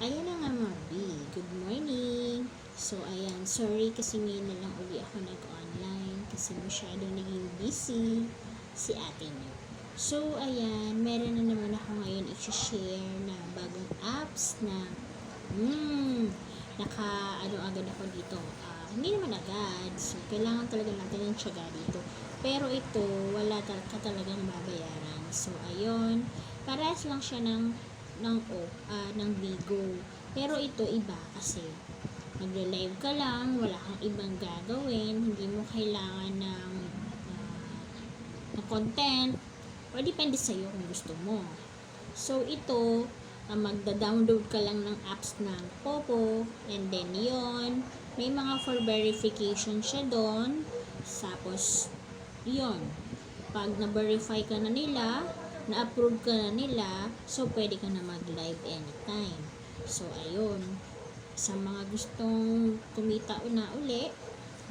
Ayan na nga mga B. Good morning. So, ayan. Sorry kasi ngayon na lang uli ako nag-online kasi masyado naging busy si ate niyo. So, ayan. Meron na naman ako ngayon i-share na bagong apps na ano agad ako dito. Hindi naman agad. So, kailangan talaga natin ng tiyaga dito. Pero ito, wala ka talagang babayaran. So, ayun. Parehas lang siya ng Bigo. Pero ito iba kasi magla-live ka lang, wala kang ibang gagawin, hindi mo kailangan ng content, o depende sa'yo kung gusto mo. So ito, magda-download ka lang ng apps ng Popo, and then yon may mga for verification siya doon. Tapos yon pag na-verify ka na nila, na-approve ka na nila, so pwede ka na mag-live anytime. So ayun, sa mga gustong kumita na uli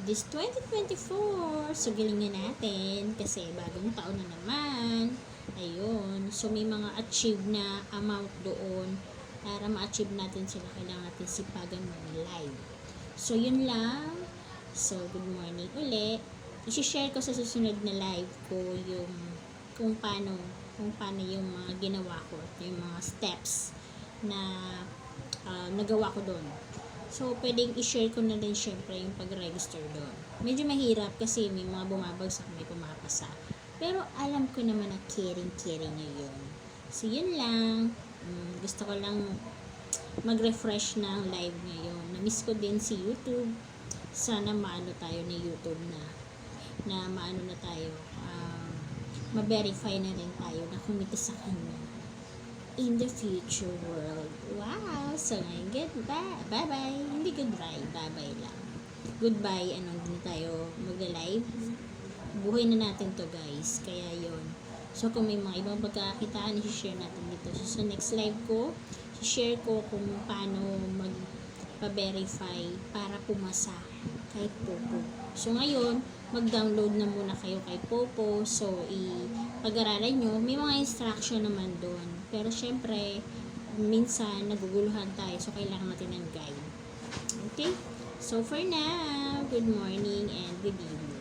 this 2024, so galingan natin kasi bagong taon na naman. Ayun, so may mga achieve na amount doon. Para ma-achieve natin sila, kailangan natin sipagan mag-live. So yun lang. So good morning uli. I-share ko sa susunod na live ko yung kung paano yung mga ginawa ko at yung mga steps na nagawa ko doon. So, pwedeng i-share ko na din syempre yung pag-register doon. Medyo mahirap kasi may mga bumabagsak, may pumapasa. Pero alam ko naman na caring nyo yun. So, yun lang. Gusto ko lang mag-refresh ng live ngayon. Na-miss ko din si YouTube. Sana maano tayo ni YouTube na maano na tayo. Ma-verify na rin tayo na kumita sa kanya in the future world. Wow! So, goodbye. Bye-bye. Hindi goodbye. Bye-bye lang. Goodbye. Hindi tayo mag-live. Buhay na natin to guys. Kaya yon. So, kung may mga ibang pagkakakitaan, i-share natin dito. So, sa next live ko, i-share ko kung paano mag-verify para pumasa kay Popo. So, ngayon, mag-download na muna kayo kay Popo. So, pag-aralan nyo. May mga instruction naman doon. Pero, syempre, minsan, naguguluhan tayo. So, kailangan natin ng guide. Okay? So, for now, good morning and good evening.